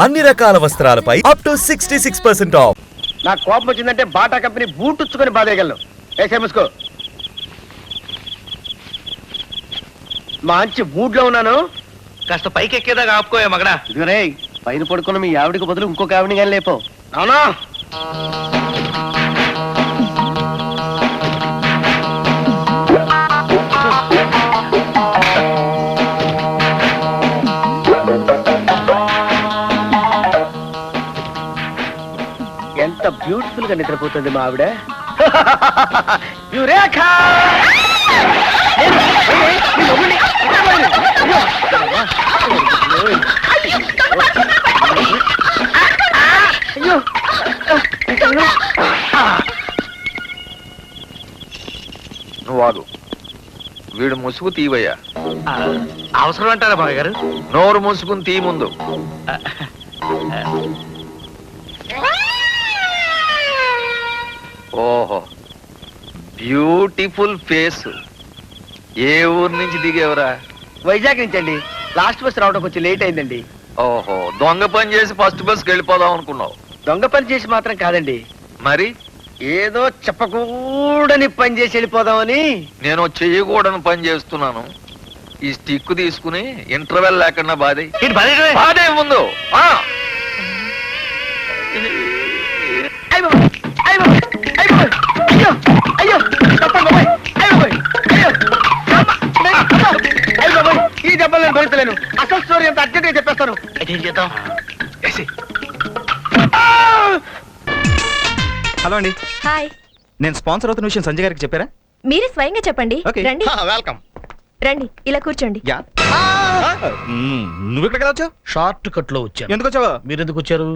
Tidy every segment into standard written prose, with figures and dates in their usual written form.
అన్ని రకాల వస్త్రాలపై up to 66% of. నాకు కోపం వచ్చిందంటే బాటా కంపెనీ బూటుచ్చుకొని బాధేయగలను. వేసే ముసుకో. మంచి మూడ్ లో ఉన్నాను. కాస్త పైకి ఎక్కేదాకా ఆపుకోయా మగడా. ఇదిగోరే పైన పడుకున్న మీ ఆవిడికి బదులు ఇంకొక ఆవిడని కానీ లేపో. అవునా ఎంత బ్యూటిఫుల్ గా నిద్రపోతుంది మా ఆవిడ. యురేఖా! నువ్వు వీడు ముసుగు తీవయ్యా. అవసరం అంటారా బాబు గారు? నోరు ముసుగుని తీ ముందు. ఓహో, బ్యూటిఫుల్ ఫేస్. ఏ ఊరు నుంచి దిగేవరా? వైజాగ్ నుంచి అండి. లాస్ట్ బస్ రావడం కొంచెం లేట్ అయిందండి. ఓహో, దొంగ పని చేసి ఫస్ట్ బస్కి వెళ్ళిపోదాం అనుకున్నావు. దొంగ పని చేసి మాత్రం కాదండి, మరి ఏదో చెప్పకూడని పని చేసి వెళ్ళిపోదామని. నేను చెయ్యకూడని పని చేస్తున్నాను. ఈ స్టిక్ తీసుకుని ఇంటర్వెల్ లేకుండా బాధే బాధే ముందు. ఈ దెబ్బలు నేను భరించలేను. అసలు స్టోరీ అంత అర్జెంట్ గా చెప్పేస్తాను. చేద్దాం. హలో అండి. హాయ్. నేను స్పాన్సర్ అవుతున్న విషయం సంజయ్ గారికి చెప్పారా? మీరే స్వయంగా చెప్పండి. Okay. రండి. వెల్కమ్. రండి, ఇలా కూర్చోండి. యా. నువ్వు ఇక్కడికి వచ్చావు? షార్ట్ కట్ లో వచ్చాను. ఎందుకు వచ్చావు? మీరు ఎందుకు వచ్చారు?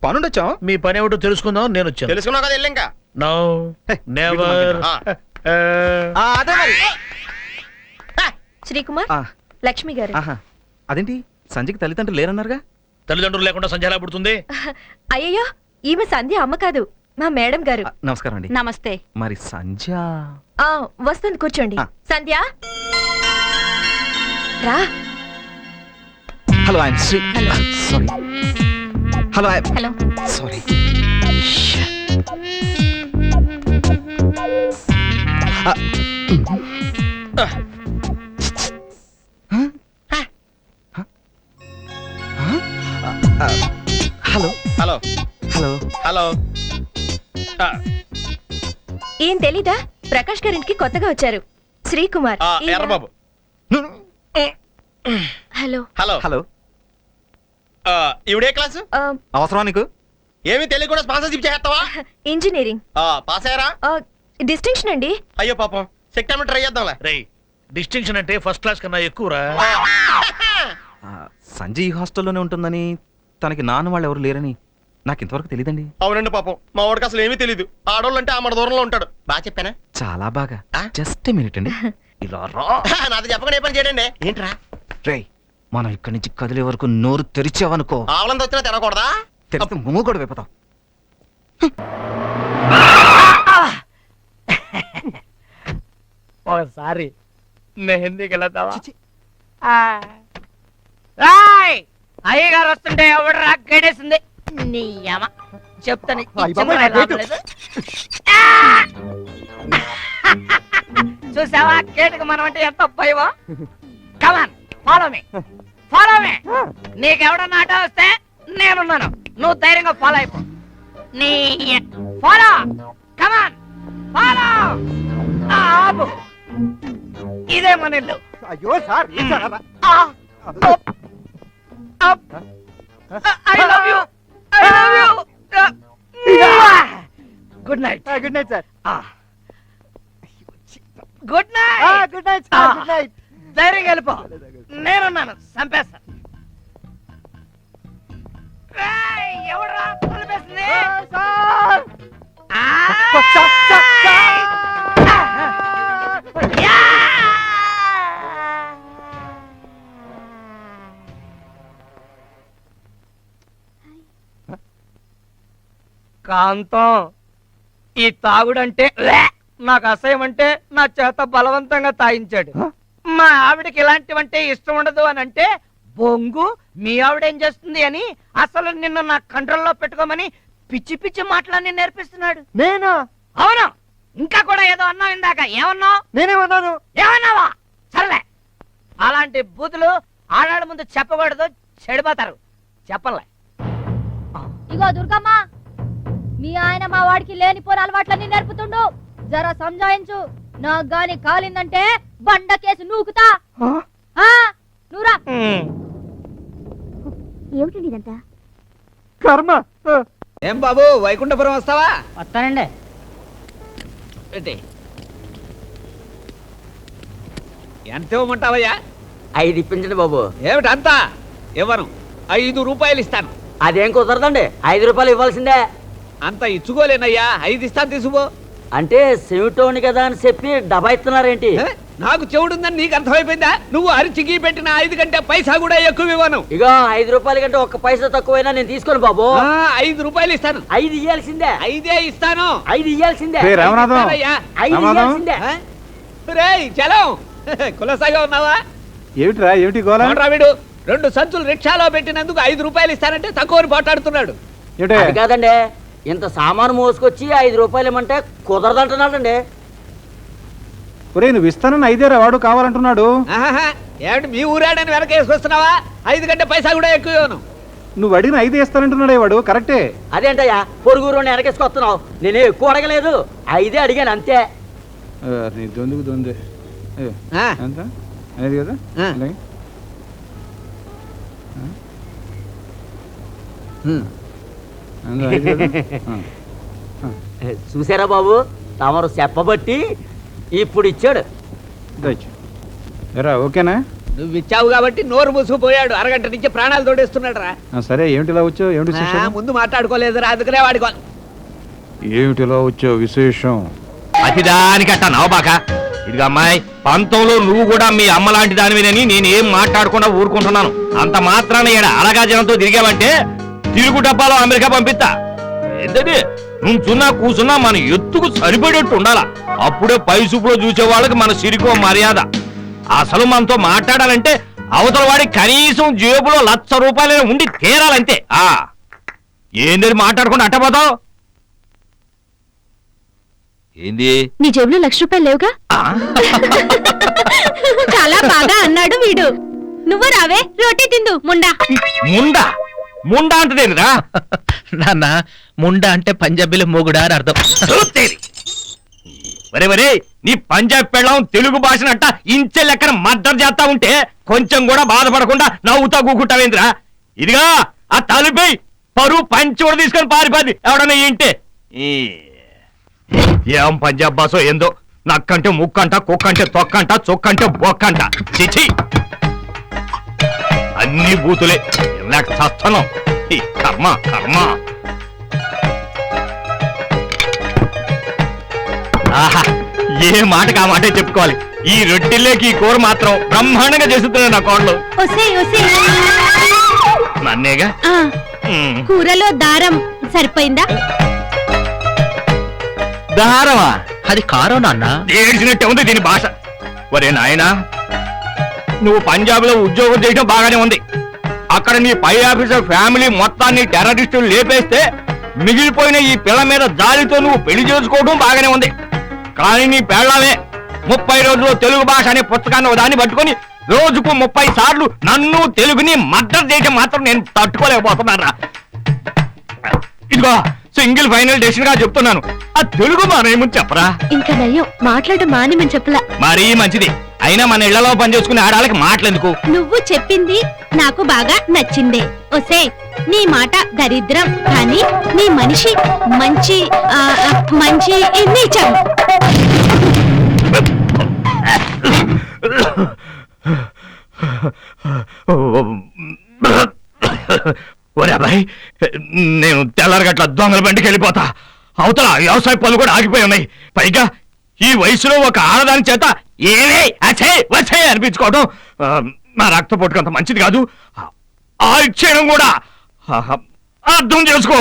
పనుండి వచ్చావు. మీ పని ఏమిటో తెలుసుకుందాం నేను వచ్చాను. తెలుసుకున్నావు కదా, ఇంకా నో నెవర్. అదే మరి. శ్రీకుమార్, లక్ష్మి గారు. అదేంటి సంజయ్కి తల్లిదండ్రులు లేరన్నారుగా? తల్లిదండ్రులు లేకుండా సంధ్య ఎలా పుడుతుంది? అయ్యయ్యో, ఈమె సంధ్య అమ్మ కాదు, మా మేడం గారు. నమస్కారం అండి. నమస్తే. మరి సంధ్య వస్తుంది, కూర్చోండి. సంధ్య రా. Hello, I'm Sri. Sorry. Hello. Hello. Sorry. Hello. Hello. Hello. Hello. ఏం తెలీదా? ప్రకాష్ గారింటికి కొత్తగా వచ్చారు, Srikumar. Errababu. Hello. Hello. Hello. ఇవిడే క్లాసు? అవసరం నీకు? ఏమి తెలియకుండా స్పాన్సర్షిప్ చేస్తావా? ఇంజనీరింగ్. పాస్ అయ్యారా? డిస్టింక్షన్ అండి. అయ్యో పాపం, సెక్టర్ ట్రై చేద్దాంలే. రే, డిస్టింక్షన్ అంటే ఫస్ట్ క్లాస్ కన్నా ఎక్కువరా. సంజయ్ ఈ హాస్టల్లోనే ఉంటుందని, తనకి నాన్న వాళ్ళు ఎవరు లేరని నాకు ఇంతవరకు తెలియదండి. అవునండి పాపం, మా వాడికి అసలు ఏమీ తెలీదు. ఆడోళ్ళు అంటే ఆమె దూరంలో ఉంటాడు. బాగా చెప్పానా? చాలా బాగా. జస్ట్ మినిట్ అండి. ఇలా రా. నాతో చెప్పకుండా ఏ పని చేయడండి. ఏంట్రా? రేయ్, మనం ఇక్కడి నుంచి కదిలే వరకు నోరు తెరిచావనుకో, ఆవలంత వచ్చినా తినకూడదా? తెరిస్తే ముమ్ము కూడా అయిపోతాం. ఒకసారి మెహందీకి వెళ్తావా? అయ్యగారు వస్తుంటే ఎవడు రా గడేసింది నీ యమ చెప్తాను. చూసావా కేటుకు మనం అంటే ఎంత భయమో. కమాన్, ఫాలో మీ, ఫాలో మీ. నీకెవడన్నా ఆట వస్తే నేనున్నాను, నువ్వు ధైర్యంగా ఫాలో అయిపో. నీ ఫాలో, కమాన్ ఫాలో. ఆపు, ఇదే మన ఇల్లు. అయ్యో sir, I love you. I love you. Good night. Good night sir. Good night. Good night sir. Good night. ధైర్యంగా వెళ్ళిపో, నేనున్నాను, చంపేస్తా. ఎవడరా తలపేసింది? కాంతం, ఈ తాగుడంటే నాకు అసహ్యం అంటే నా చేత బలవంతంగా తాగించాడు. మా ఆవిడకి ఇలాంటివంటే ఇష్టం ఉండదు అని అంటే బొంగు మీ ఆవిడేం చేస్తుంది అని అసలు నిన్ను నా కంట్రోల్లో పెట్టుకోమని పిచ్చి పిచ్చి మాటలన్నీ నేర్పిస్తున్నాడు. నేనా? అవును, ఇంకా కూడా ఏదో అన్నావు ఇందాక. ఏమన్నావు? నేనేమన్నాను? ఏమన్నావా? సర్లే, అలాంటి బూతులు ఆడాళ్ళ ముందు చెప్పకూడదు, చెడిపోతారు. చెప్పలే. ఇగో దుర్గమ్మ, మీ ఆయన మా వాడికి లేనిపోని అలవాట్లన్నీ నేర్పుతుండు. జరా సంజాయించు. నాకు గాని కాలిందంటే బండ కేసు నూకుతా. నూరా ఏమిటండి ఇదంతా? కర్మ. ఏం బాబు వైకుంఠపురం వస్తావా? వస్తానండి. ఎంత ఇవ్వమంటావయ్యా? 5 ఇప్పించండి బాబు. ఏమిటంతా? ఇవ్వను, 5 రూపాయలు ఇస్తాను. అదేం కుదరదండి, 5 రూపాయలు ఇవ్వాల్సిందే. అంత ఇచ్చుకోలేనయ్యా, 5 ఇస్తాను, తీసుకో. అంటే సెమిటోని కదా అని చెప్పి డబ్బా ఇస్తున్నారేంటి? ఏ? నాకు చెవుడుందని నీకు అర్థమైపోయిందా? నువ్వు అరిచికి పెట్టిన 5 కంటే పైసా కూడా ఎక్కువ ఇవ్వను. ఇగో 5 రూపాయల కంటే 1 పైసా తక్కువైనా నేను తీసుకోను బాబు. 5 రూపాయలు ఇస్తాను. 5 ఇయ్యాల్సిందే. 5 ఇస్తాను. 5 ఇయ్యాల్సిందే. ఇస్తానయ్యా. 5 ఇయ్యాల్సిందే. రేయ్ చలం, కులసాగా ఉన్నావా? ఏమిట్రా? ఏమిటి గోళ? వీడు 2 సంచులు రిక్షాలో పెట్టినందుకు 5 రూపాయలు ఇస్తానంటే తక్కువని పోటాడుతున్నాడు. అది కాదండి, ఇంత సామాను మోసుకొచ్చి 5 రూపాయలు ఇమ్మంటే కుదరదంటున్నాడండి. ఒరే, నువ్వు ఇస్తానని 5 వాడు కావాలంటున్నాడు. ఆహాహా, ఏమిటి మీ ఊరాడని వెనక వేసుకొస్తున్నావా? 5 కంటే పైసా కూడా ఎక్కువ ఇవ్వను. నువ్వు అడిగిన 5 ఇస్తానంటున్నాడే వాడు. కరెక్టే. అదేంటయ్యా, పొరుగురు వెనకేసుకొస్తున్నావు? నేనే ఎక్కువ అడగలేదు, 5 అడిగాను అంతే. నీ దొందుకు దొందే. ఆ. ఎంత? 5 కదా? ఆ. అలాగే. ఎంత? 5 కదా? చూసారా బాబు, తమరు చెప్పబట్టి ఇప్పుడు ఇచ్చాడు. దయచు. ఎరా ఓకేనా? నువ్వు ఇచ్చావు కాబట్టి నోరు మూసుకుపోయాడు. అరగంట నుంచి ప్రాణాలు తోడేస్తున్నాడు రా. సరే, ఏమిటిలా వచ్చావు? ఏమిటి విశేషం? ముందు మాట్లాడుకోలేదు రా, అందుకనే వాడుకో. ఏమిటిలా వచ్చావు విశేషం? అతిదానికట్ట నవబాక. ఇదిగా అమ్మాయి, పంతంలో నువ్వు కూడా మీ అమ్మ లాంటి దానివేనని నేనేం మాట్లాడకుండా ఊరుకుంటున్నాను. అంత మాత్రాన ఈడ అలగా జనంతో తిరిగావంటే తిరుగు డబ్బాలో అమెరికా పంపిస్తా. ఏంటది? నుంచున్నా కూసున్నా మన ఎత్తుకు సరిపడేట్టు ఉండాలా. అప్పుడే పై చూపులో చూసే వాళ్ళకి మన సిరికో మర్యాద. అసలు మనతో మాట్లాడాలంటే అవతల వాడి కనీసం జేబులో 1,00,000 రూపాయలు ఉండి తీరాలంతే. ఏంది మాట్లాడకుండా అట్టపోతావు? ఏంది? నీ జేబులో 1,00,000 రూపాయలు లేవుగా? చాలా బాగా అన్నాడు వీడు. నువ్వు రావే, రోటీ తిందు. ముండా ముండా ముండా అంటదేనిరా? నాన్న, ముండా అంటే పంజాబీలో మొగుడా అని అర్థం. వరే వరే, నీ పంజాబ్ పెళ్ళం తెలుగు భాషనంట ఇంచె లెక్కన మద్దతు చేస్తా ఉంటే కొంచెం కూడా బాధపడకుండా నవ్వుతా కూకుంటావేంద్రా? ఇదిగా ఆ తలుపై పరువు పంచి కూడా తీసుకొని పారిపోద్ది ఎవడన్నా ఇంటే. ఏం పంజాబ్ భాషో ఏందో, నక్కంటే ముక్కంట, కుక్కంటే తొక్కంట, చొక్కంటే బొక్కంట. చిచి, అన్ని బూతులే. లేక చస్తున్నాం. ఈ కర్మ కర్మ. ఆహా, ఏ మాటకి ఆ మాటే చెప్పుకోవాలి. ఈ రొట్టెల్లోకి ఈ కూర మాత్రం బ్రహ్మాండంగా చేస్తున్నాడు నా కోడలు. నన్నేగా. కూరలో దారం సరిపోయిందా? దారమా? అది కారం నాన్న. ఏడ్చినట్టే ఉంది దీని భాష. ఒరే నాయనా, నువ్వు పంజాబ్ లో ఉద్యోగం చేయడం బాగానే ఉంది. అక్కడ నీ పై ఆఫీసర్ ఫ్యామిలీ మొత్తాన్ని టెర్రరిస్టులు లేపేస్తే మిగిలిపోయిన ఈ పిల్ల మీద జాలితో నువ్వు పెళ్లి చేసుకోవడం బాగానే ఉంది. కానీ నీ పెళ్ళామే 30 రోజుల్లో తెలుగు భాష అనే పుస్తకాన్ని దాన్ని పట్టుకొని రోజుకు 30 సార్లు నన్ను తెలుగుని మద్దతు చేయడం మాత్రం నేను తట్టుకోలేకపోతున్నారా. ఇదిగో సింగిల్ ఫైనల్ డెసిషన్ గా చెప్తున్నాను, ఆ తెలుగు మానేమని చెప్పరా. ఇంకా నయ్యం, మాట్లాడడం మానేమని చెప్పలా. మరీ మంచిది. అయినా మన ఇళ్లలో పనిచేసుకునే ఆడాలకి మాటలెందుకు? నువ్వు చెప్పింది నాకు బాగా నచ్చిందే. ఒసే, నీ మాట దరిద్రం కానీ నీ మనిషి మంచి మంచి నీచం. ఒరే అబ్బాయి, నేను తెల్లారగట్ల దొంగల బండికి వెళ్ళిపోతా. అవతల వ్యవసాయ పనులు కూడా ఆగిపోయి ఉన్నాయి. పైగా ఈ వయసులో ఒక ఆడదాని చేత ఏవే అచ్చే వచ్చే అనిపించుకోవడం నా రక్తపోటుకు అంత మంచిది కాదు. ఆ క్షణం కూడా అర్థం చేసుకో.